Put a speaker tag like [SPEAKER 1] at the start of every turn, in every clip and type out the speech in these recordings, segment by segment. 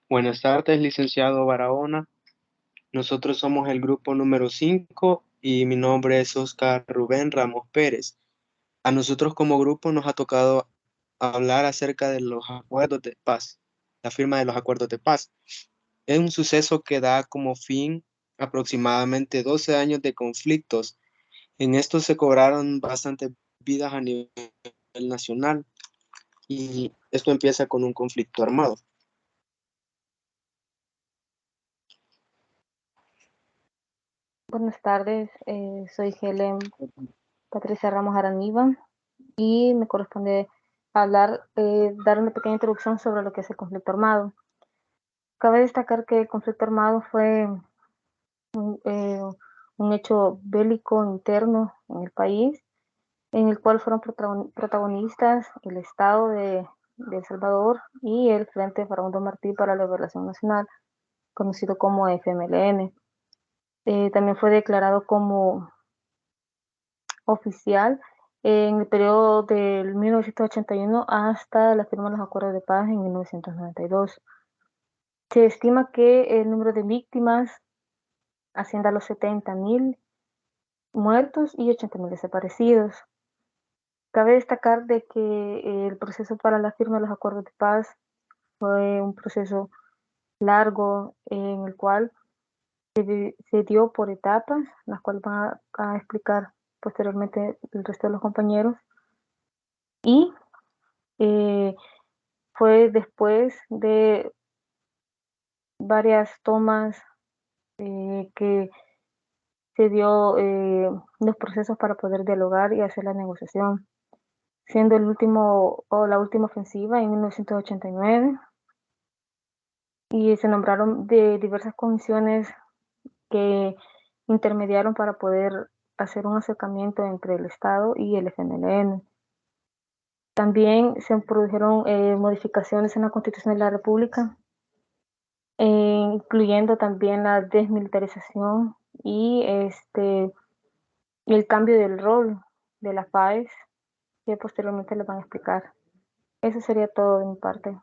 [SPEAKER 1] Buenas tardes, licenciado Barahona. Nosotros somos el grupo número 5 y mi nombre es Oscar Rubén Ramos Pérez. A nosotros como grupo nos ha tocado hablar acerca de los acuerdos de paz, la firma de los acuerdos de paz. Es un suceso que da como fin aproximadamente 12 años de conflictos. En esto se cobraron bastantes vidas a nivel nacional y esto empieza con un conflicto armado.
[SPEAKER 2] Buenas tardes, soy Helen Patricia Ramos Araniva y me corresponde dar una pequeña introducción sobre lo que es el conflicto armado. Cabe destacar que el conflicto armado fue eh, un hecho bélico interno en el país, en el cual fueron protagonistas el Estado de El Salvador y el Frente Farabundo Martí para la Liberación Nacional, conocido como FMLN. También fue declarado como oficial en el periodo del 1981 hasta la firma de los acuerdos de paz en 1992. Se estima que el número de víctimas asciende a los 70.000 muertos y 80.000 desaparecidos. Cabe destacar de que el proceso para la firma de los acuerdos de paz fue un proceso largo en el cual se dio por etapas, las cuales van a explicar posteriormente el resto de los compañeros. Y fue después de varias tomas que se dio los procesos para poder dialogar y hacer la negociación, siendo el último o la última ofensiva en 1989 y se nombraron de diversas comisiones que intermediaron para poder hacer un acercamiento entre el Estado y el FMLN. También se produjeron modificaciones en la Constitución de la República, incluyendo también la desmilitarización y el cambio del rol de la FAES, que posteriormente les van a explicar. Eso sería todo de mi parte.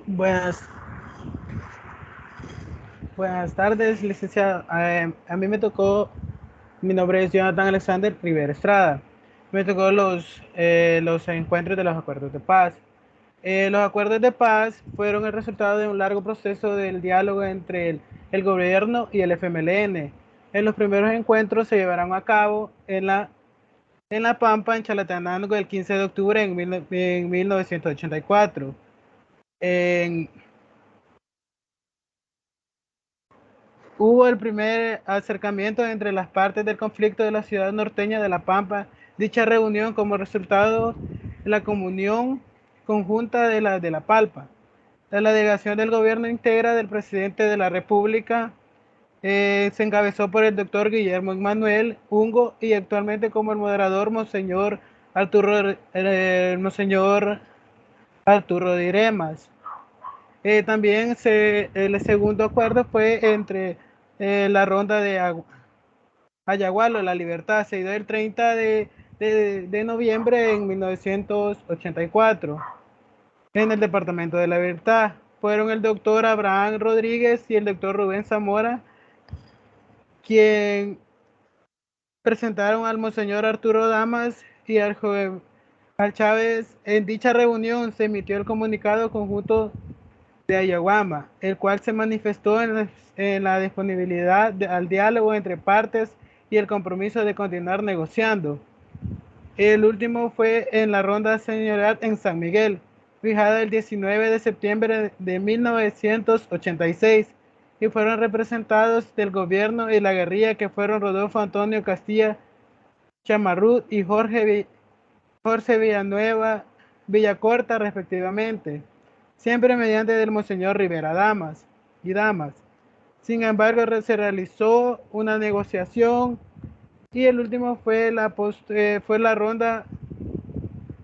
[SPEAKER 3] Buenas, buenas tardes, licenciado. A mí me tocó, mi nombre es Jonathan Alexander Rivera Estrada. Me tocó los encuentros de los acuerdos de paz. Los acuerdos de paz fueron el resultado de un largo proceso del diálogo entre el gobierno y el FMLN. En los primeros encuentros se llevaron a cabo en La Pampa, en Chalatenango, el 15 de octubre en 1984. En, Hubo el primer acercamiento entre las partes del conflicto de la ciudad norteña de La Pampa. Dicha reunión como resultado de la comunión conjunta de la Palpa. La delegación del gobierno íntegra del presidente de la República se encabezó por el doctor Guillermo Manuel Ungo y actualmente como el moderador Monseñor Arturo Diremas. También el segundo acuerdo fue entre la ronda de Ayagualo, La Libertad, se dio el 30 de noviembre en 1984 en el departamento de La Libertad. Fueron el doctor Abraham Rodríguez y el doctor Rubén Zamora quien presentaron al monseñor Arturo Damas y al joven al Chávez. En dicha reunión se emitió el comunicado conjunto de Ayaguama, el cual se manifestó en la disponibilidad al diálogo entre partes y el compromiso de continuar negociando. El último fue en la ronda señorial en San Miguel, fijada el 19 de septiembre de 1986, y fueron representados del gobierno y la guerrilla que fueron Rodolfo Antonio Castilla Chamarrú y Jorge Villanueva Villacorta respectivamente, siempre mediante del monseñor Rivera Damas y Damas. Sin embargo, se realizó una negociación y el último fue fue la ronda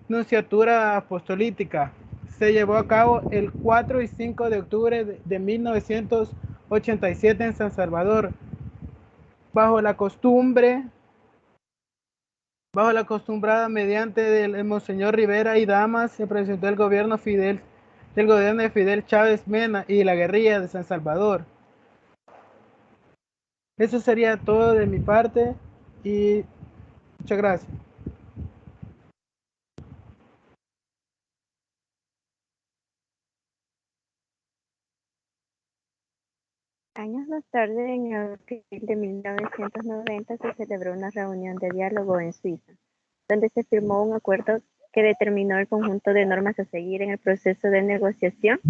[SPEAKER 3] nunciatura apostolítica. se llevó a cabo el 4 y 5 de octubre de 1987 en San Salvador, bajo la acostumbrada mediante del Monseñor Rivera y Damas, se presentó el gobierno de Fidel Chávez Mena y la guerrilla de San Salvador. Eso sería todo de mi parte y muchas gracias.
[SPEAKER 4] Años más tarde, en abril de 1990, se celebró una reunión de diálogo en Suiza, donde se firmó un acuerdo que determinó el conjunto de normas a seguir en el proceso de negociación.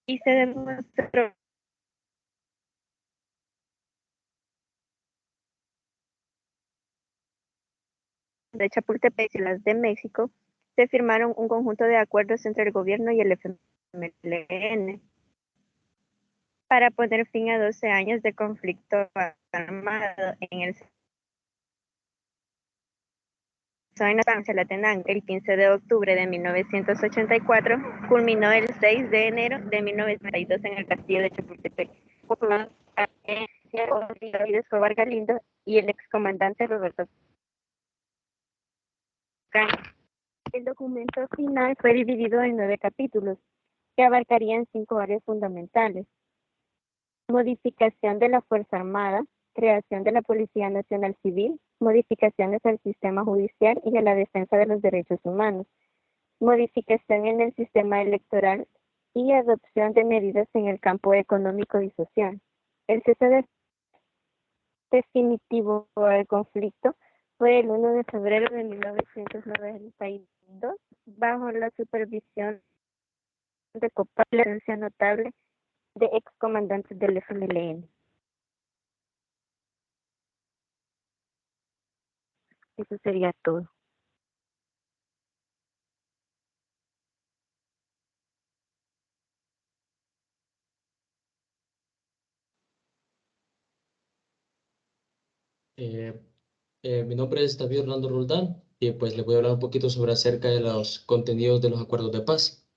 [SPEAKER 4] Y se demostró de Chapultepec y las de México, se firmaron un conjunto de acuerdos entre el gobierno y el FMLN para poner fin a 12 años de conflicto armado en el en la estancia Latenango. El 15 de octubre de 1984 culminó el 6 de enero de 1992 en el castillo de Chapultepec, por Escobar Galindo y el excomandante Roberto Caño. El documento final fue dividido en 9 capítulos que abarcarían 5 áreas fundamentales: modificación de la Fuerza Armada, creación de la Policía Nacional Civil, modificaciones al sistema judicial y a la defensa de los derechos humanos, modificación en el sistema electoral y adopción de medidas en el campo económico y social. El cese definitivo del conflicto fue el 1 de febrero de 1992, bajo la supervisión de Copal, la presencia notable de excomandantes del FMLN. Eso sería todo.
[SPEAKER 5] Mi nombre es David Orlando Roldán y pues les voy a hablar un poquito sobre acerca de los contenidos de los acuerdos de paz.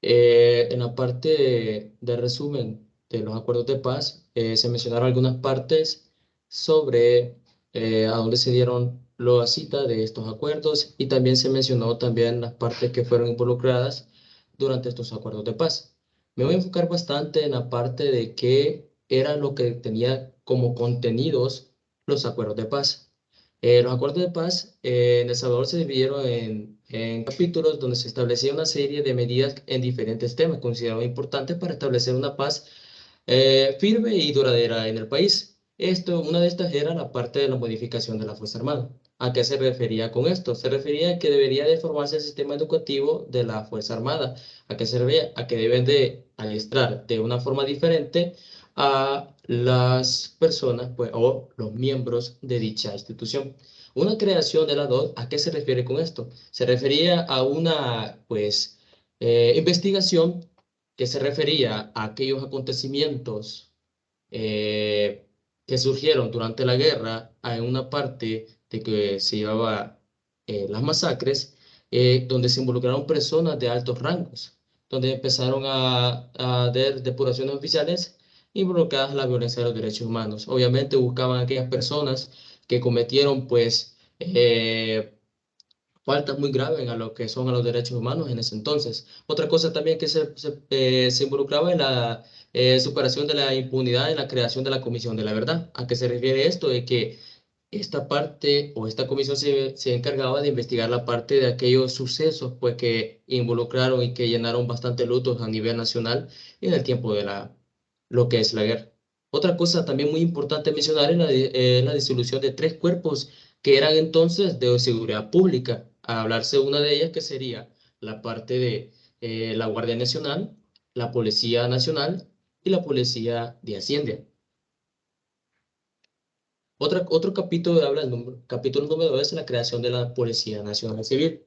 [SPEAKER 5] En la parte de resumen de los acuerdos de paz, se mencionaron algunas partes sobre a dónde se dieron la cita de estos acuerdos, y también se mencionó también las partes que fueron involucradas durante estos acuerdos de paz. Me voy a enfocar bastante en la parte de qué era lo que tenía como contenidos los acuerdos de paz. Los acuerdos de paz en El Salvador se dividieron en capítulos donde se establecía una serie de medidas en diferentes temas considerados importantes para establecer una paz firme y duradera en el país. Una de estas era la parte de la modificación de la Fuerza Armada. ¿A qué se refería con esto? Se refería a que debería de formarse el sistema educativo de la Fuerza Armada. ¿A qué se refería? A que deben de adiestrar de una forma diferente a las personas, pues, o los miembros de dicha institución. Una creación de la DOD, ¿a qué se refiere con esto? Se refería a una, pues, investigación que se refería a aquellos acontecimientos que surgieron durante la guerra, en una parte de que se llevaba las masacres, donde se involucraron personas de altos rangos, donde empezaron a haber depuraciones oficiales involucradas en la violencia de los derechos humanos. Obviamente buscaban a aquellas personas que cometieron, pues, faltas muy graves a lo que son a los derechos humanos en ese entonces. Otra cosa también que se involucraba en la superación de la impunidad en la creación de la Comisión de la Verdad. ¿A qué se refiere esto? De que esta parte o esta comisión se encargaba de investigar la parte de aquellos sucesos, pues, que involucraron y que llenaron bastante lutos a nivel nacional en el tiempo de lo que es la guerra. Otra cosa también muy importante mencionar es la disolución de 3 cuerpos que eran entonces de seguridad pública. A hablarse una de ellas, que sería la parte de la Guardia Nacional, la Policía Nacional y la Policía de Hacienda. Otro capítulo habla, capítulo número 2, es la creación de la Policía Nacional Civil.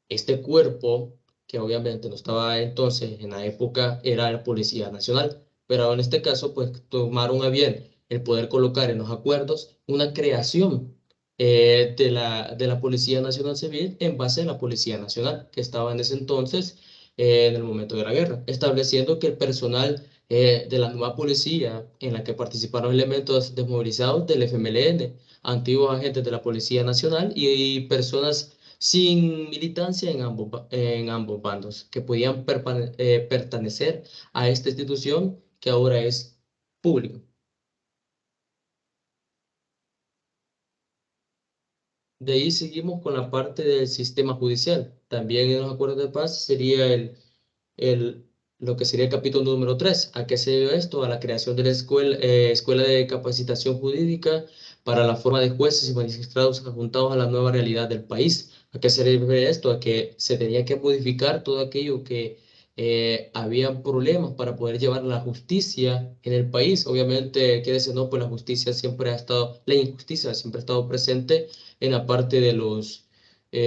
[SPEAKER 5] Este cuerpo, que obviamente no estaba entonces en la época, era la Policía Nacional, pero en este caso, pues tomaron a bien el poder colocar en los acuerdos una creación de la Policía Nacional Civil en base a la Policía Nacional, que estaba en ese entonces en el momento de la guerra, estableciendo que el personal de la nueva policía, en la que participaron elementos desmovilizados del FMLN, antiguos agentes de la Policía Nacional y personas sin militancia en ambos bandos, que podían pertenecer a esta institución que ahora es pública. De ahí seguimos con la parte del sistema judicial. También en los acuerdos de paz sería el, lo que sería el capítulo número 3. ¿A qué se debe esto? A la creación de la escuela de capacitación jurídica para la forma de jueces y magistrados adjuntados a la nueva realidad del país. ¿A qué se debe esto? A que se tenía que modificar todo aquello que había problemas para poder llevar la justicia en el país. Obviamente, quiere decir, no, pues la justicia siempre ha estado, la injusticia siempre ha estado presente en la parte de los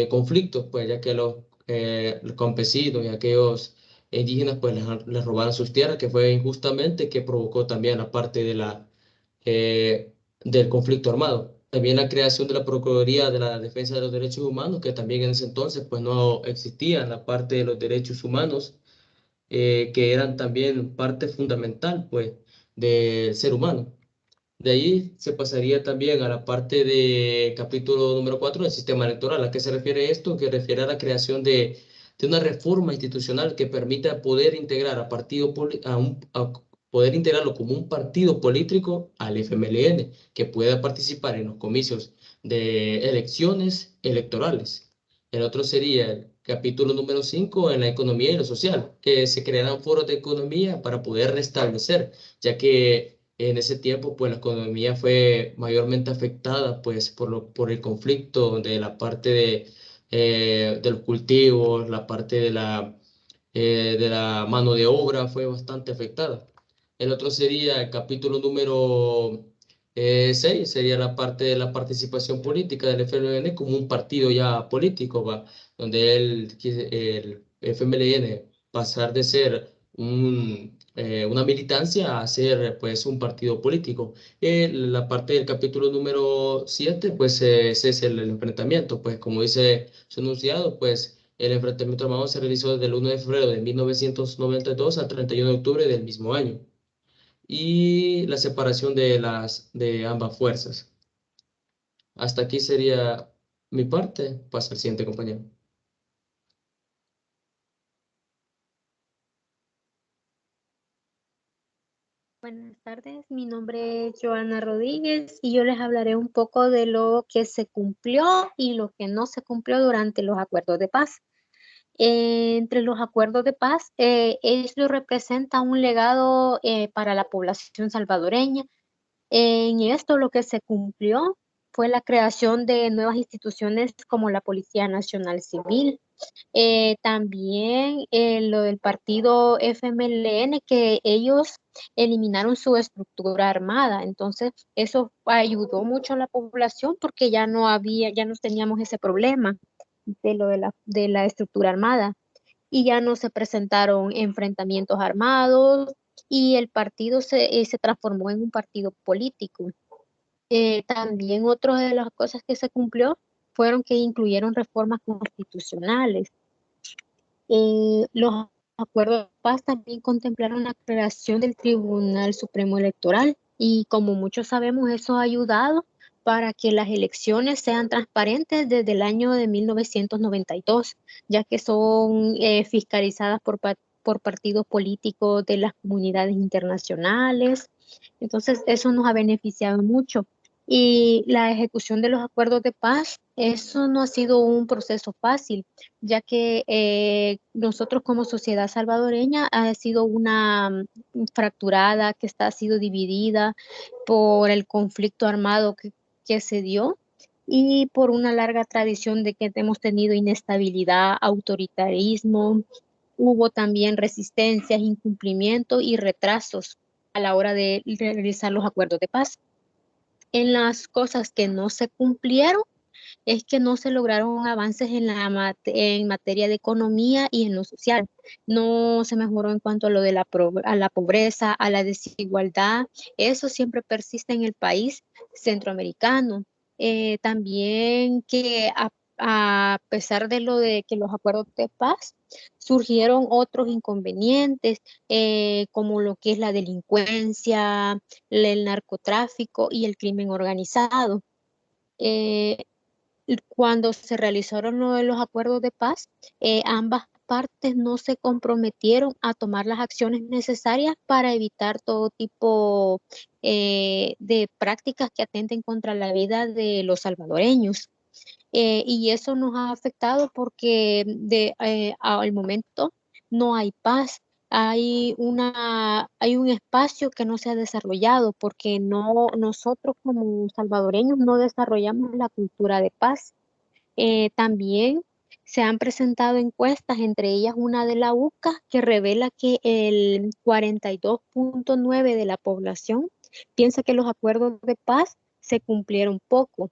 [SPEAKER 5] conflictos, pues ya que los campesinos y aquellos indígenas pues les robaron sus tierras, que fue injustamente, que provocó también la parte de del conflicto armado. También la creación de la Procuraduría de la Defensa de los Derechos Humanos, que también en ese entonces pues no existía la parte de los derechos humanos, que eran también parte fundamental pues del ser humano. De ahí se pasaría también a la parte de capítulo número 4 del sistema electoral. ¿A qué se refiere esto? Que refiere a la creación de una reforma institucional que permita poder integrar poder integrarlo como un partido político al FMLN, que pueda participar en los comicios de elecciones electorales. El otro sería el capítulo número 5 en la economía y lo social, que se crearán foros de economía para poder restablecer, ya que en ese tiempo, pues la economía fue mayormente afectada, pues por el conflicto de la parte de los cultivos, la parte de la mano de obra fue bastante afectada. El otro sería el capítulo número 6, sería la parte de la participación política del FMLN como un partido ya político, ¿va? Donde el FMLN pasar de ser una militancia a ser pues un partido político. La parte del capítulo número 7, pues ese es el enfrentamiento, pues como dice su enunciado, pues el enfrentamiento armado se realizó desde el 1 de febrero de 1992 al 31 de octubre del mismo año. Y la separación de ambas fuerzas. Hasta aquí sería mi parte. Pasa al siguiente compañero.
[SPEAKER 6] Buenas tardes, mi nombre es Joana Rodríguez y yo les hablaré un poco de lo que se cumplió y lo que no se cumplió durante los acuerdos de paz. Entre los acuerdos de paz, esto representa un legado para la población salvadoreña. En esto lo que se cumplió fue la creación de nuevas instituciones como la Policía Nacional Civil, también lo del partido FMLN, que ellos eliminaron su estructura armada. Entonces, eso ayudó mucho a la población porque ya no teníamos ese problema de lo de la estructura armada y ya no se presentaron enfrentamientos armados y el partido se transformó en un partido político. También otra de las cosas que se cumplió fueron que incluyeron reformas constitucionales. Los acuerdos de paz también contemplaron la creación del Tribunal Supremo Electoral y como muchos sabemos, eso ha ayudado para que las elecciones sean transparentes desde el año de 1992, ya que son fiscalizadas por partidos políticos de las comunidades internacionales. Entonces, eso nos ha beneficiado mucho. Y la ejecución de los acuerdos de paz, eso no ha sido un proceso fácil, ya que nosotros como sociedad salvadoreña ha sido una fracturada, ha sido dividida por el conflicto armado que se dio y por una larga tradición de que hemos tenido inestabilidad, autoritarismo, hubo también resistencias, incumplimiento y retrasos a la hora de realizar los acuerdos de paz. En las cosas que no se cumplieron, es que no se lograron avances en en materia de economía y en lo social. No se mejoró en cuanto a lo de a la pobreza, a la desigualdad. Eso siempre persiste en el país centroamericano. También que a pesar de lo de que los acuerdos de paz, surgieron otros inconvenientes, como lo que es la delincuencia, el narcotráfico y el crimen organizado. Eh, Cuando se realizaron lo de los acuerdos de paz, ambas partes no se comprometieron a tomar las acciones necesarias para evitar todo tipo de prácticas que atenten contra la vida de los salvadoreños. Y eso nos ha afectado porque al momento no hay paz. Hay un espacio que no se ha desarrollado porque nosotros como salvadoreños no desarrollamos la cultura de paz. También se han presentado encuestas, entre ellas una de la UCA, que revela que el 42.9 de la población piensa que los acuerdos de paz se cumplieron poco.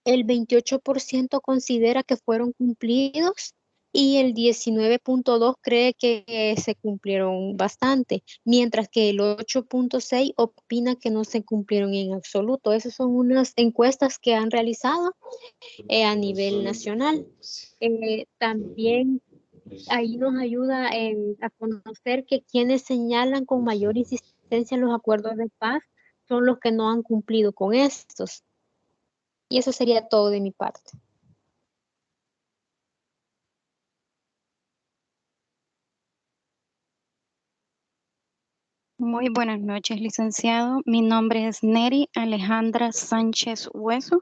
[SPEAKER 6] El 28% considera que fueron cumplidos y el 19.2 cree que se cumplieron bastante, mientras que el 8.6 opina que no se cumplieron en absoluto. Esas son unas encuestas que han realizado a nivel nacional. También ahí nos ayuda a conocer que quienes señalan con mayor insistencia los acuerdos de paz son los que no han cumplido con estos. Y eso sería todo de mi parte.
[SPEAKER 7] Muy buenas noches, licenciado. Mi nombre es Neri Alejandra Sánchez Hueso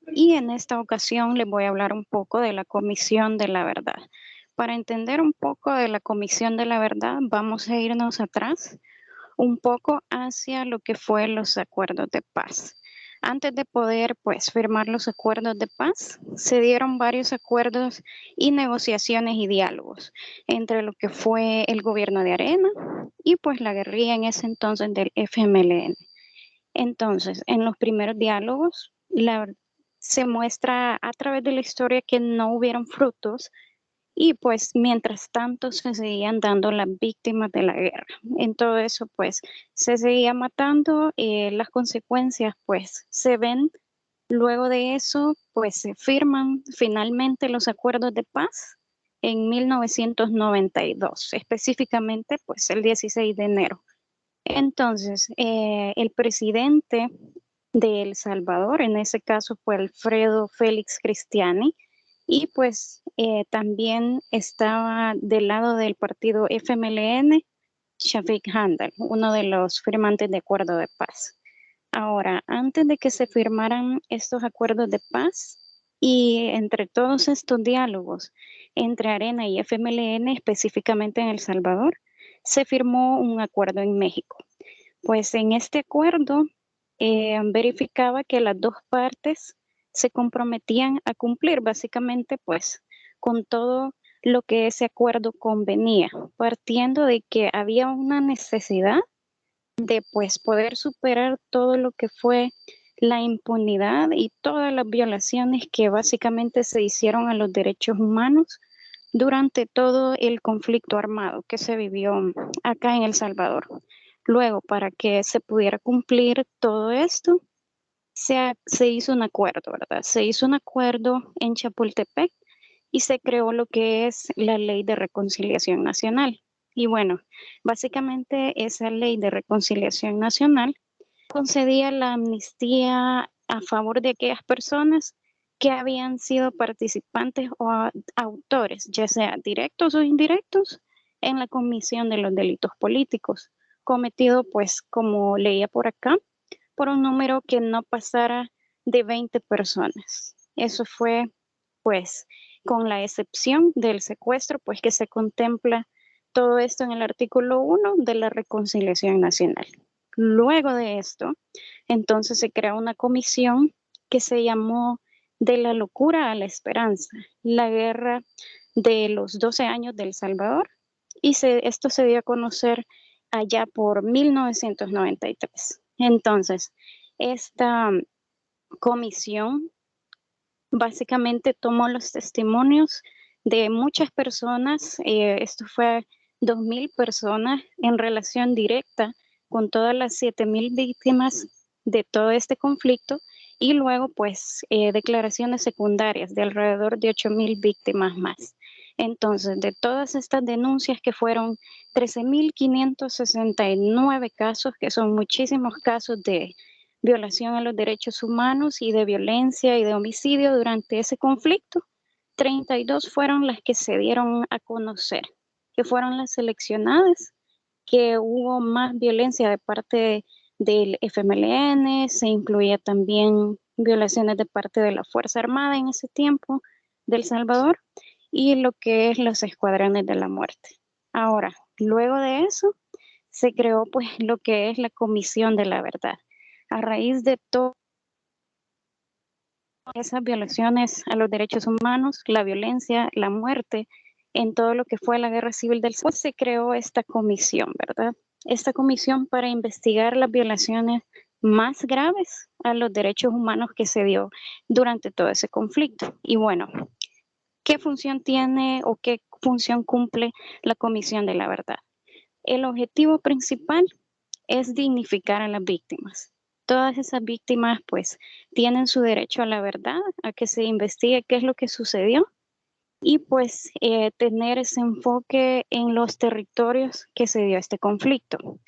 [SPEAKER 7] y en esta ocasión les voy a hablar un poco de la Comisión de la Verdad. Para entender un poco de la Comisión de la Verdad, vamos a irnos atrás un poco hacia lo que fue los acuerdos de paz. Antes de poder firmar los acuerdos de paz, se dieron varios acuerdos y negociaciones y diálogos entre lo que fue el gobierno de Arena y la guerrilla en ese entonces del FMLN. Entonces, en los primeros diálogos, se muestra a través de la historia que no hubieron frutos y mientras tanto se seguían dando las víctimas de la guerra. En todo eso se seguía matando, las consecuencias se ven. Luego de eso se firman finalmente los acuerdos de paz en 1992, específicamente el 16 de enero. Entonces, el presidente de El Salvador, en ese caso fue Alfredo Félix Cristiani, y también estaba del lado del partido FMLN, Shafiq Handal, uno de los firmantes de acuerdo de paz. Ahora, antes de que se firmaran estos acuerdos de paz y entre todos estos diálogos entre Arena y FMLN, específicamente en El Salvador, se firmó un acuerdo en México. En este acuerdo verificaba que las dos partes se comprometían a cumplir básicamente con todo lo que ese acuerdo convenía, partiendo de que había una necesidad de poder superar todo lo que fue la impunidad y todas las violaciones que básicamente se hicieron a los derechos humanos durante todo el conflicto armado que se vivió acá en El Salvador. Luego, para que se pudiera cumplir todo esto, se hizo un acuerdo, ¿verdad? Se hizo un acuerdo en Chapultepec y se creó lo que es la Ley de Reconciliación Nacional. Y básicamente esa Ley de Reconciliación Nacional concedía la amnistía a favor de aquellas personas que habían sido participantes o autores, ya sea directos o indirectos, en la comisión de los delitos políticos, cometido, como leía por acá, por un número que no pasara de 20 personas. Eso fue, con la excepción del secuestro, que se contempla todo esto en el artículo 1 de la Reconciliación Nacional. Luego de esto, entonces se crea una comisión que se llamó De la locura a la esperanza, la guerra de los 12 años de El Salvador, y esto se dio a conocer allá por 1993. Entonces, esta comisión básicamente tomó los testimonios de muchas personas, esto fue 2.000 personas en relación directa con todas las 7.000 víctimas de todo este conflicto, y luego pues declaraciones secundarias de alrededor de 8.000 víctimas más. Entonces, de todas estas denuncias, que fueron 13.569 casos, que son muchísimos casos de violación a los derechos humanos y de violencia y de homicidio durante ese conflicto, 32 fueron las que se dieron a conocer, que fueron las seleccionadas, que hubo más violencia de parte del FMLN, se incluía también violaciones de parte de la Fuerza Armada en ese tiempo de El Salvador, y lo que es los escuadrones de la muerte. Ahora, luego de eso, se creó pues lo que es la Comisión de la Verdad. A raíz de todas esas violaciones a los derechos humanos, la violencia, la muerte, en todo lo que fue la Guerra Civil del Sur, se creó esta comisión, ¿verdad? Esta comisión para investigar las violaciones más graves a los derechos humanos que se dio durante todo ese conflicto. Y bueno, ¿qué función tiene o qué función cumple la Comisión de la Verdad? El objetivo principal es dignificar a las víctimas. Todas esas víctimas pues tienen su derecho a la verdad, a que se investigue qué es lo que sucedió, y pues tener ese enfoque en los territorios que se dio este conflicto.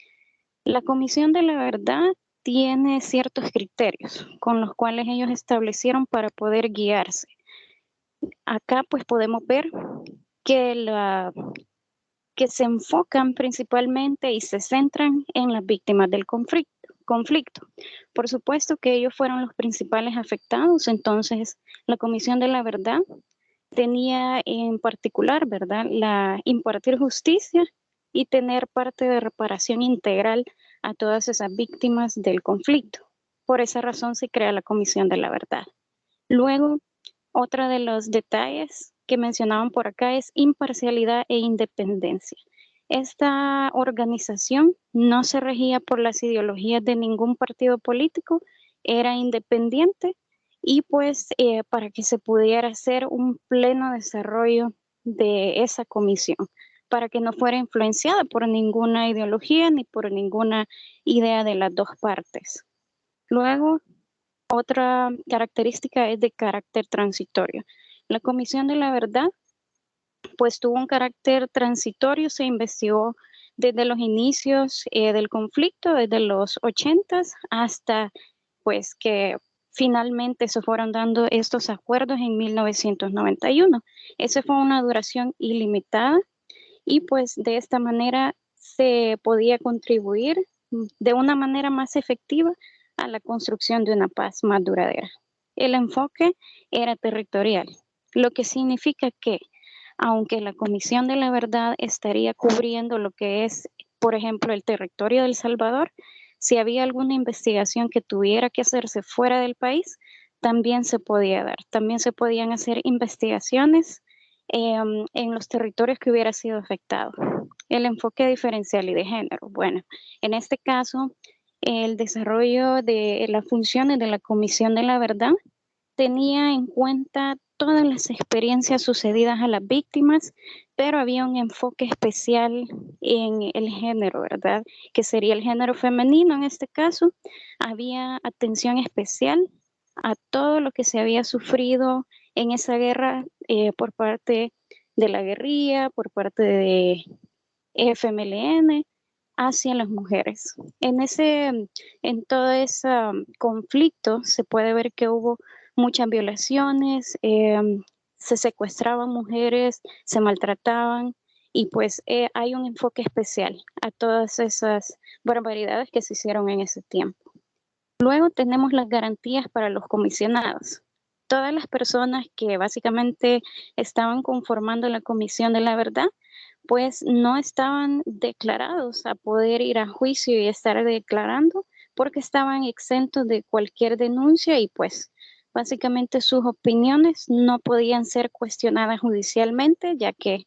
[SPEAKER 7] La Comisión de la Verdad tiene ciertos criterios con los cuales ellos establecieron para poder guiarse. Acá pues podemos ver que se enfocan principalmente y se centran en las víctimas del conflicto. Por supuesto que ellos fueron los principales afectados, entonces la Comisión de la Verdad tenía en particular, ¿verdad?, la impartir justicia y tener parte de reparación integral a todas esas víctimas del conflicto. Por esa razón se crea la Comisión de la Verdad. Luego, otro de los detalles que mencionaban por acá es imparcialidad e independencia. Esta organización no se regía por las ideologías de ningún partido político, era independiente, y pues para que se pudiera hacer un pleno desarrollo de esa comisión, para que no fuera influenciada por ninguna ideología ni por ninguna idea de las dos partes. Luego, otra característica es de carácter transitorio. La Comisión de la Verdad pues tuvo un carácter transitorio, se investigó desde los inicios del conflicto, desde los 80s hasta pues que finalmente se fueron dando estos acuerdos en 1991. Esa fue una duración ilimitada, y pues de esta manera se podía contribuir de una manera más efectiva a la construcción de una paz más duradera. El enfoque era territorial, lo que significa que aunque la Comisión de la Verdad estaría cubriendo lo que es, por ejemplo, el territorio de El Salvador, si había alguna investigación que tuviera que hacerse fuera del país, también se podía dar. También se podían hacer investigaciones en los territorios que hubiera sido afectado. El enfoque diferencial y de género. Bueno, en este caso, el desarrollo de las funciones de la Comisión de la Verdad tenía en cuenta todas las experiencias sucedidas a las víctimas, pero había un enfoque especial en el género, ¿verdad? Que sería el género femenino en este caso. Había atención especial a todo lo que se había sufrido en esa guerra por parte de la guerrilla, por parte de FMLN, hacia las mujeres. En todo ese conflicto se puede ver que hubo muchas violaciones, se secuestraban mujeres, se maltrataban, y pues hay un enfoque especial a todas esas barbaridades que se hicieron en ese tiempo. Luego tenemos las garantías para los comisionados. Todas las personas que básicamente estaban conformando la Comisión de la Verdad, pues no estaban declarados a poder ir a juicio y estar declarando, porque estaban exentos de cualquier denuncia, y pues básicamente sus opiniones no podían ser cuestionadas judicialmente, ya que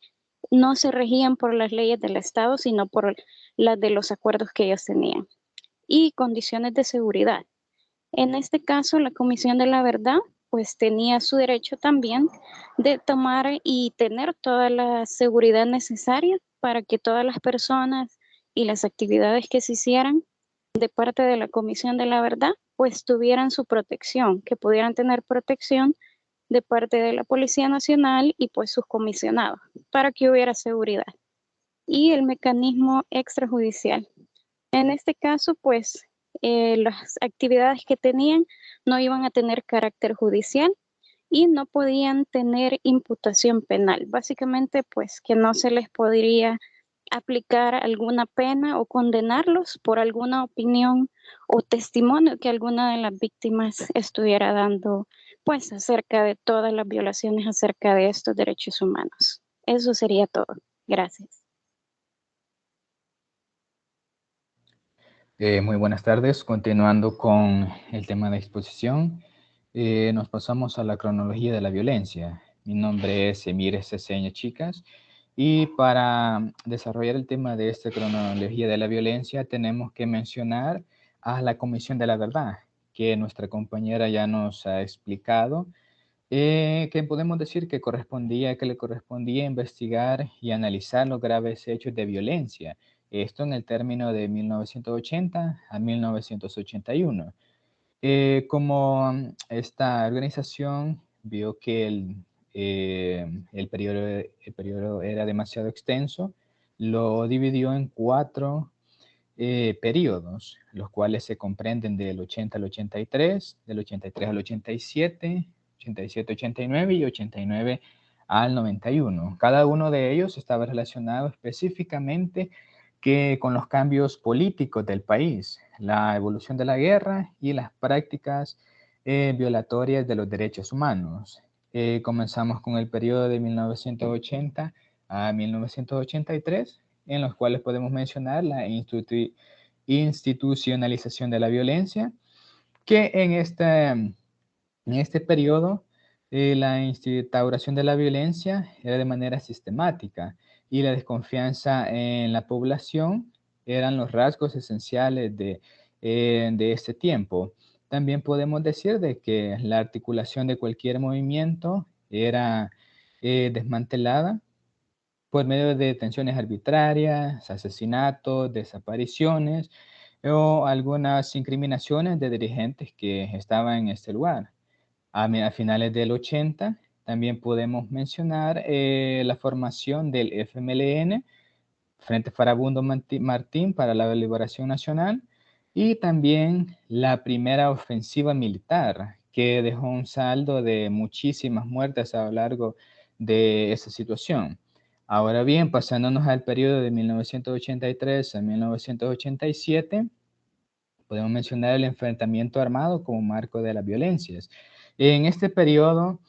[SPEAKER 7] no se regían por las leyes del Estado, sino por las de los acuerdos que ellos tenían. Y condiciones de seguridad. En este caso, la Comisión de la Verdad pues tenía su derecho también de tomar y tener toda la seguridad necesaria para que todas las personas y las actividades que se hicieran de parte de la Comisión de la Verdad, pues tuvieran su protección, que pudieran tener protección de parte de la Policía Nacional y pues sus comisionados, para que hubiera seguridad. Y el mecanismo extrajudicial. En este caso, pues las actividades que tenían no iban a tener carácter judicial y no podían tener imputación penal. Básicamente, pues que no se les podría aplicar alguna pena o condenarlos por alguna opinión o testimonio que alguna de las víctimas estuviera dando, pues acerca de todas las violaciones acerca de estos derechos humanos. Eso sería todo. Gracias.
[SPEAKER 8] Muy buenas tardes. Continuando con el tema de exposición, nos pasamos a la cronología de la violencia. Mi nombre es Emir Ceseña Chicas y para desarrollar el tema de esta cronología de la violencia tenemos que mencionar a la Comisión de la Verdad, que nuestra compañera ya nos ha explicado, que podemos decir que le correspondía investigar y analizar los graves hechos de violencia. Esto en el término de 1980 a 1981. Como esta organización vio que el periodo era demasiado extenso, lo dividió en 4 periodos, los cuales se comprenden del 80 al 83, del 83 al 87, 87, 89 y 89 al 91. Cada uno de ellos estaba relacionado específicamente con los cambios políticos del país, la evolución de la guerra y las prácticas violatorias de los derechos humanos. Comenzamos con el periodo de 1980 a 1983, en los cuales podemos mencionar la institucionalización de la violencia, que en este periodo la instauración de la violencia era de manera sistemática y la desconfianza en la población eran los rasgos esenciales de este tiempo. También podemos decir de que la articulación de cualquier movimiento era desmantelada por medio de detenciones arbitrarias, asesinatos, desapariciones o algunas incriminaciones de dirigentes que estaban en este lugar. A finales del 80 también podemos mencionar la formación del FMLN, Frente Farabundo Martín para la Liberación Nacional, y también la primera ofensiva militar, que dejó un saldo de muchísimas muertes a lo largo de esa situación. Ahora bien, pasándonos al periodo de 1983 a 1987, podemos mencionar el enfrentamiento armado como marco de las violencias. En este periodo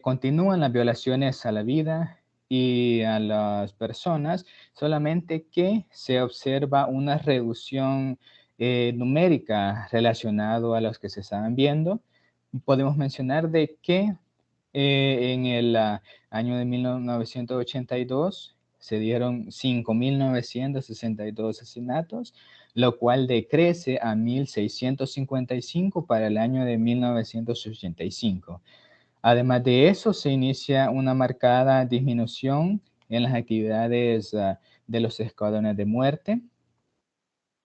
[SPEAKER 8] continúan las violaciones a la vida y a las personas, solamente que se observa una reducción numérica relacionado a los que se estaban viendo. Podemos mencionar de que en el año de 1982 se dieron 5.962 asesinatos, lo cual decrece a 1.655 para el año de 1985. Además de eso, se inicia una marcada disminución en las actividades de los escuadrones de muerte.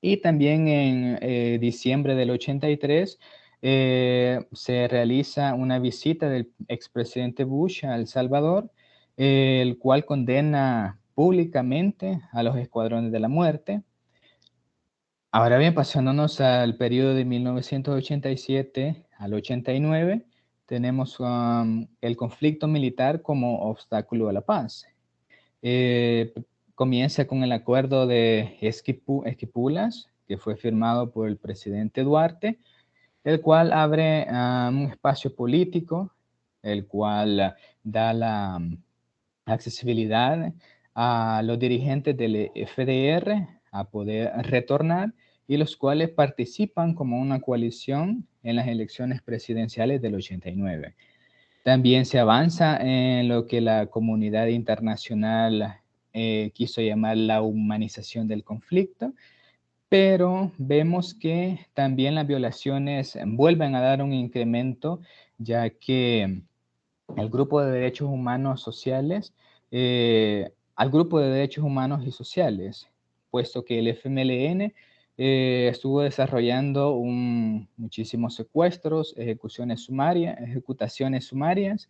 [SPEAKER 8] Y también en diciembre del 83 se realiza una visita del expresidente Bush a El Salvador, el cual condena públicamente a los escuadrones de la muerte. Ahora bien, pasándonos al periodo de 1987 al 89, tenemos el conflicto militar como obstáculo a la paz. Comienza con el acuerdo de Esquipulas, que fue firmado por el presidente Duarte, el cual abre un espacio político, el cual da la accesibilidad a los dirigentes del FDR a poder retornar y los cuales participan como una coalición en las elecciones presidenciales del 89. También se avanza en lo que la comunidad internacional quiso llamar la humanización del conflicto, pero vemos que también las violaciones vuelven a dar un incremento ya que el grupo de derechos humanos sociales, al grupo de derechos humanos y sociales, puesto que el FMLN estuvo desarrollando muchísimos secuestros, ejecutaciones sumarias,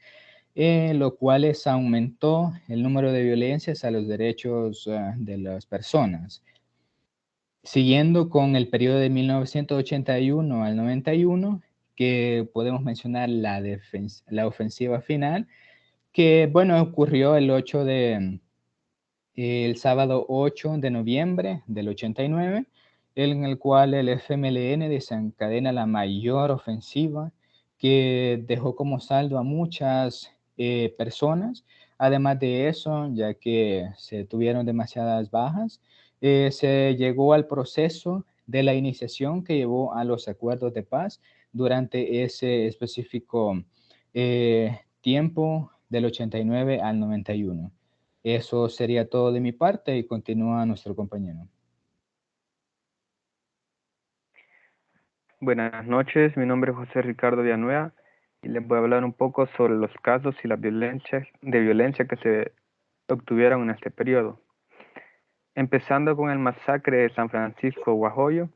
[SPEAKER 8] lo cual aumentó el número de violencias a los derechos de las personas. Siguiendo con el periodo de 1981 al 91, que podemos mencionar la ofensiva final, que bueno, ocurrió el sábado 8 de noviembre del 89, en el cual el FMLN desencadena la mayor ofensiva que dejó como saldo a muchas personas. Además de eso, ya que se tuvieron demasiadas bajas, se llegó al proceso de la iniciación que llevó a los acuerdos de paz durante ese específico tiempo del 89 al 91. Eso sería todo de mi parte y continúa nuestro compañero.
[SPEAKER 9] Buenas noches, mi nombre es José Ricardo Villanueva y les voy a hablar un poco sobre los casos y las violencias que se obtuvieron en este periodo. Empezando con el masacre de San Francisco Guajoyo.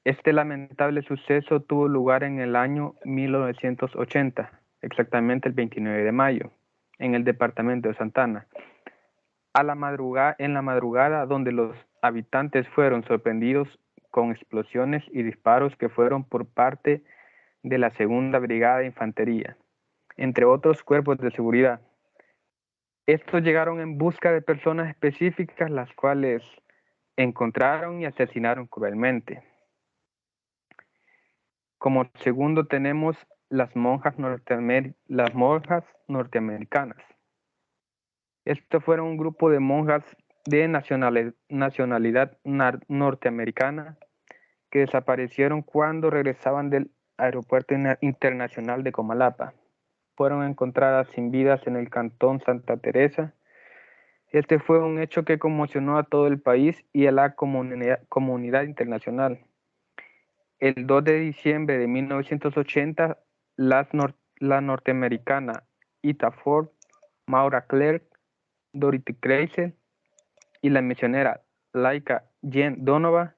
[SPEAKER 9] Este lamentable suceso tuvo lugar en el año 1980, exactamente el 29 de mayo, en el departamento de Santa Ana. En la madrugada, donde los habitantes fueron sorprendidos con explosiones y disparos que fueron por parte de la Segunda Brigada de Infantería, entre otros cuerpos de seguridad. Estos llegaron en busca de personas específicas, las cuales encontraron y asesinaron cruelmente. Como segundo tenemos las monjas norteamericanas. Estos fueron un grupo de monjas de nacionalidad norteamericana que desaparecieron cuando regresaban del Aeropuerto Internacional de Comalapa. Fueron encontradas sin vidas en el cantón Santa Teresa. Este fue un hecho que conmocionó a todo el país y a la comunidad internacional. El 2 de diciembre de 1980, la norteamericana Ita Ford, Maura Clark, Dorothy Kreisel y la misionera laica Jen Donovan,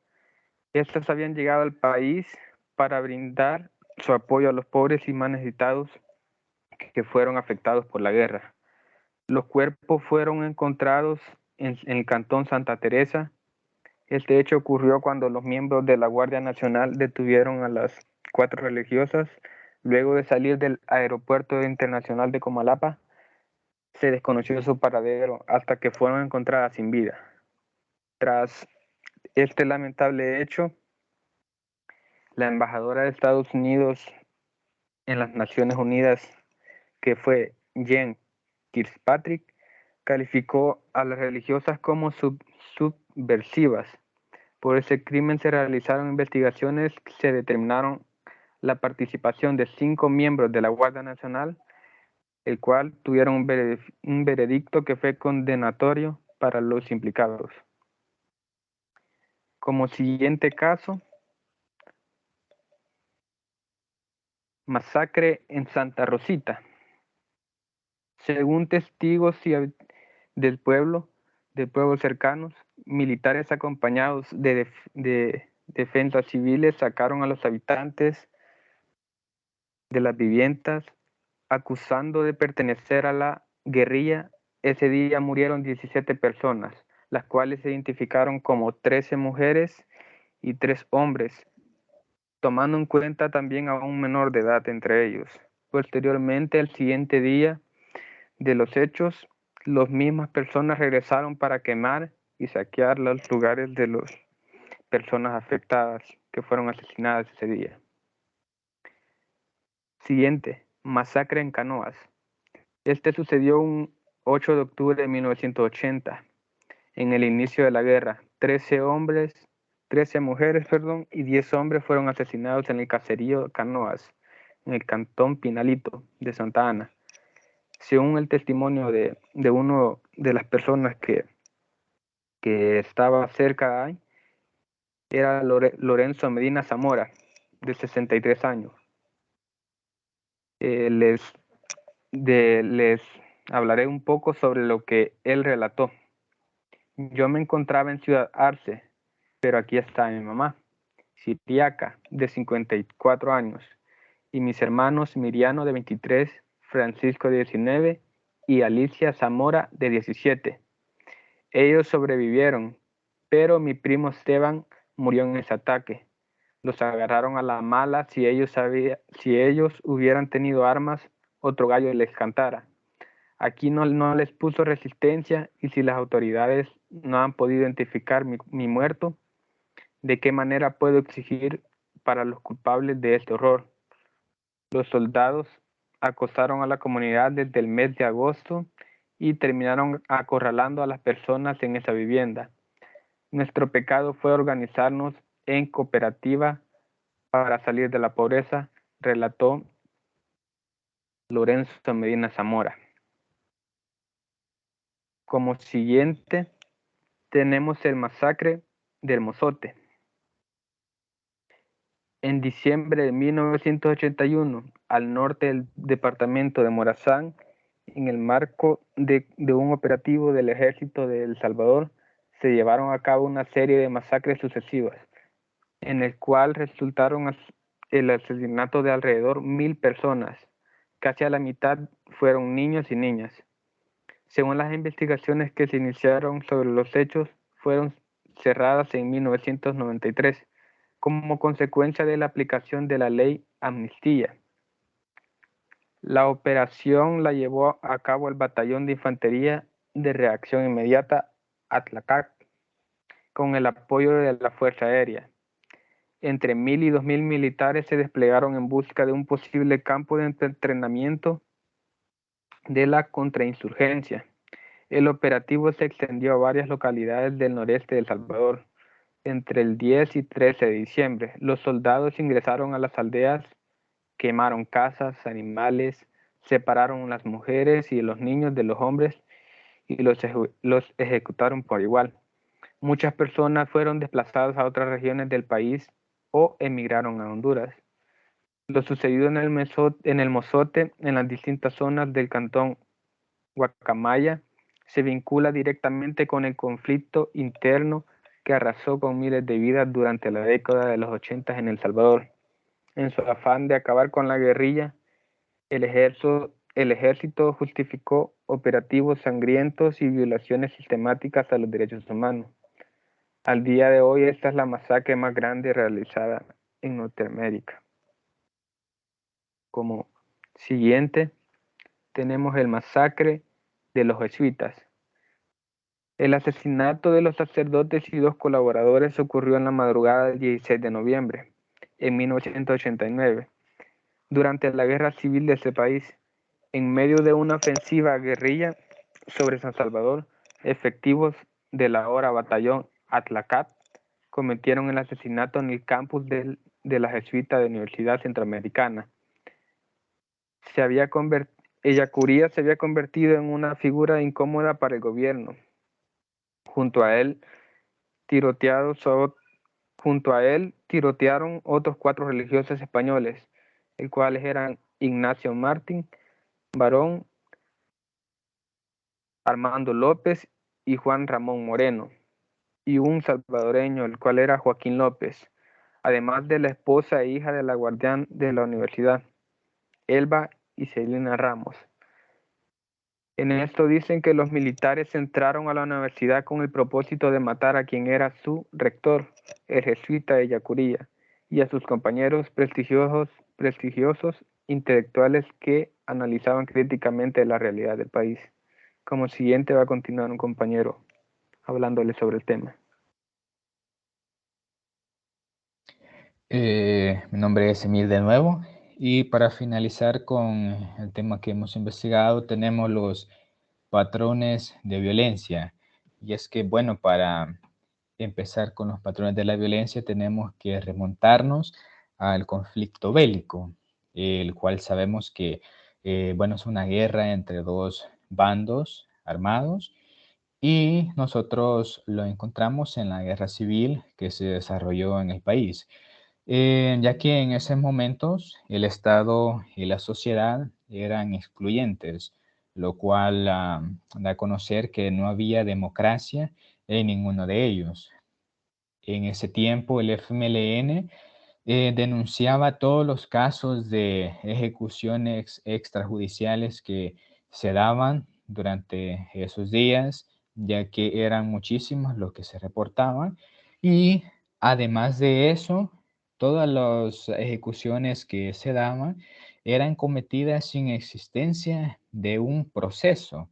[SPEAKER 9] estas habían llegado al país para brindar su apoyo a los pobres y más necesitados que fueron afectados por la guerra. Los cuerpos fueron encontrados en el cantón Santa Teresa. Este hecho ocurrió cuando los miembros de la Guardia Nacional detuvieron a las 4 religiosas. Luego de salir del Aeropuerto Internacional de Comalapa, se desconoció su paradero hasta que fueron encontradas sin vida. Tras este lamentable hecho, la embajadora de Estados Unidos en las Naciones Unidas, que fue Jen Kirkpatrick, calificó a las religiosas como subversivas. Por ese crimen se realizaron investigaciones que se determinaron la participación de 5 miembros de la Guardia Nacional, el cual tuvieron un veredicto que fue condenatorio para los implicados. Como siguiente caso, masacre en Santa Rosita. Según testigos del pueblo cercanos, militares acompañados de defensas civiles sacaron a los habitantes de las viviendas acusando de pertenecer a la guerrilla. Ese día murieron 17 personas, las cuales se identificaron como 13 mujeres y 3 hombres, tomando en cuenta también a un menor de edad entre ellos. Posteriormente, el siguiente día de los hechos, las mismas personas regresaron para quemar y saquear los lugares de las personas afectadas que fueron asesinadas ese día. Siguiente, masacre en Canoas. Este sucedió un 8 de octubre de 1980, en el inicio de la guerra. 13 mujeres y 10 hombres fueron asesinados en el caserío Canoas, en el cantón Pinalito de Santa Ana. Según el testimonio de uno de las personas que estaba cerca ahí, era Lorenzo Medina Zamora, de 63 años. les hablaré un poco sobre lo que él relató. Yo me encontraba en Ciudad Arce, pero aquí está mi mamá, Siriaca, de 54 años, y mis hermanos Miriano, de 23, Francisco, de 19, y Alicia Zamora, de 17. Ellos sobrevivieron, pero mi primo Esteban murió en ese ataque. Los agarraron a la mala. Si ellos hubieran tenido armas, otro gallo les cantara. Aquí no les puso resistencia, y si las autoridades no han podido identificar mi muerto, ¿de qué manera puedo exigir para los culpables de este horror? Los soldados acosaron a la comunidad desde el mes de agosto y terminaron acorralando a las personas en esa vivienda. Nuestro pecado fue organizarnos en cooperativa para salir de la pobreza, relató Lorenzo Medina Zamora. Como siguiente tenemos el masacre del Mozote. En diciembre de 1981, al norte del departamento de Morazán, en el marco de un operativo del ejército de El Salvador, se llevaron a cabo una serie de masacres sucesivas, en el cual resultaron el asesinato de alrededor 1,000 personas. Casi a la mitad fueron niños y niñas. Según las investigaciones que se iniciaron sobre los hechos, fueron cerradas en 1993 como consecuencia de la aplicación de la ley Amnistía. La operación la llevó a cabo el Batallón de Infantería de Reacción Inmediata Atlacac, con el apoyo de la Fuerza Aérea. Entre 1,000 y 2,000 militares se desplegaron en busca de un posible campo de entrenamiento de la contrainsurgencia. El operativo se extendió a varias localidades del noreste de El Salvador. Entre el 10 y 13 de diciembre, los soldados ingresaron a las aldeas, quemaron casas, animales, separaron las mujeres y los niños de los hombres y los ejecutaron por igual. Muchas personas fueron desplazadas a otras regiones del país o emigraron a Honduras. Lo sucedido en el Mozote, en las distintas zonas del cantón Guacamaya, se vincula directamente con el conflicto interno que arrasó con miles de vidas durante la década de los 80 en El Salvador. En su afán de acabar con la guerrilla, el ejército justificó operativos sangrientos y violaciones sistemáticas a los derechos humanos. Al día de hoy, esta es la masacre más grande realizada en Norteamérica. Como siguiente, tenemos el masacre de los jesuitas. El asesinato de los sacerdotes y 2 colaboradores ocurrió en la madrugada del 16 de noviembre, en 1989, durante la guerra civil de ese país. En medio de una ofensiva guerrilla sobre San Salvador, efectivos de la ahora Batallón Atlacat cometieron el asesinato en el campus de la jesuita de Universidad Centroamericana. Ellacuría se había convertido en una figura incómoda para el gobierno. Junto a él tirotearon otros 4 religiosos españoles, los cuales eran Ignacio Martín Barón, Armando López y Juan Ramón Moreno, y un salvadoreño, el cual era Joaquín López, además de la esposa e hija de la guardián de la universidad, Elba y Celina Ramos. En esto dicen que los militares entraron a la universidad con el propósito de matar a quien era su rector, el jesuita de Ellacuría, y a sus compañeros prestigiosos intelectuales que analizaban críticamente la realidad del país. Como siguiente va a continuar un compañero hablándole sobre el tema.
[SPEAKER 8] Mi nombre es Emil de nuevo, y para finalizar con el tema que hemos investigado, tenemos los patrones de violencia. Y es que, bueno, para empezar con los patrones de la violencia tenemos que remontarnos al conflicto bélico, el cual sabemos que, bueno, es una guerra entre 2 bandos armados, y nosotros lo encontramos en la guerra civil que se desarrolló en el país. ya que en esos momentos el Estado y la sociedad eran excluyentes, lo cual da a conocer que no había democracia en ninguno de ellos. En ese tiempo el FMLN denunciaba todos los casos de ejecuciones extrajudiciales que se daban durante esos días, ya que eran muchísimos los que se reportaban. Y además de eso, todas las ejecuciones que se daban eran cometidas sin existencia de un proceso.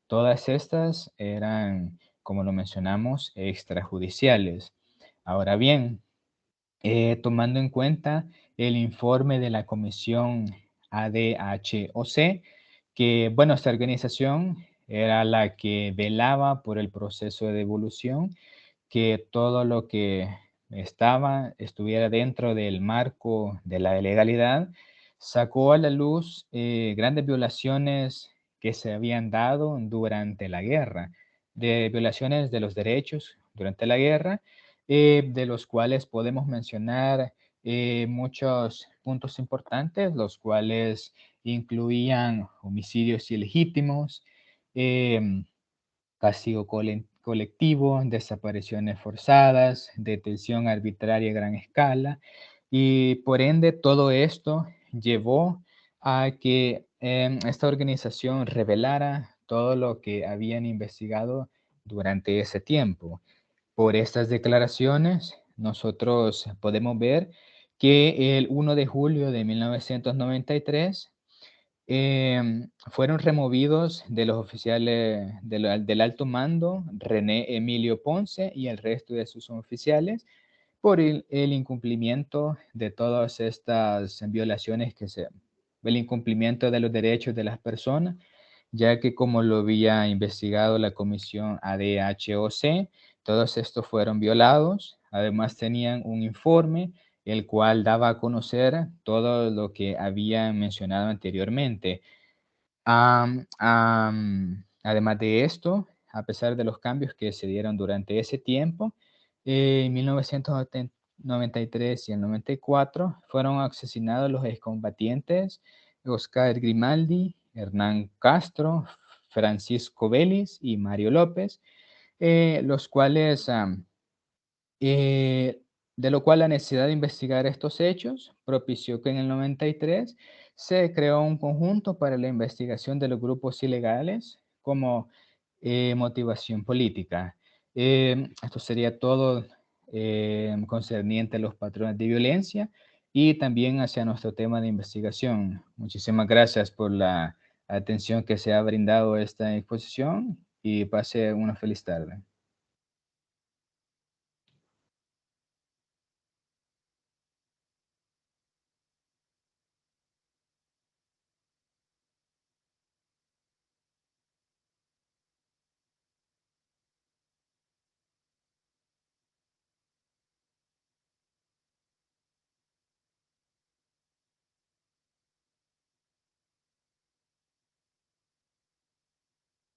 [SPEAKER 8] Todas estas eran, como lo mencionamos, extrajudiciales. Ahora bien, tomando en cuenta el informe de la Comisión ADHOC, que, bueno, esta organización era la que velaba por el proceso de devolución, que todo lo que estuviera dentro del marco de la legalidad, sacó a la luz grandes violaciones que se habían dado durante la guerra, de violaciones de los derechos durante la guerra, de los cuales podemos mencionar muchos puntos importantes, los cuales incluían homicidios ilegítimos, castigo colectivo, desapariciones forzadas, detención arbitraria a gran escala, y por ende todo esto llevó a que esta organización revelara todo lo que habían investigado durante ese tiempo. Por estas declaraciones, nosotros podemos ver que el 1 de julio de 1993 fueron removidos de los oficiales del alto mando René Emilio Ponce y el resto de sus oficiales por el incumplimiento de todas estas violaciones el incumplimiento de los derechos de las personas, ya que como lo había investigado la comisión ADHOC, todos estos fueron violados. Además tenían un informe el cual daba a conocer todo lo que había mencionado anteriormente. Además de esto, a pesar de los cambios que se dieron durante ese tiempo, en 1993 y el 94 fueron asesinados los excombatientes Oscar Grimaldi, Hernán Castro, Francisco Vélez y Mario López, los cuales de lo cual la necesidad de investigar estos hechos propició que en el 93 se creó un conjunto para la investigación de los grupos ilegales como motivación política. Esto sería todo concerniente a los patrones de violencia y también hacia nuestro tema de investigación. Muchísimas gracias por la atención que se ha brindado a esta exposición y pase una feliz tarde.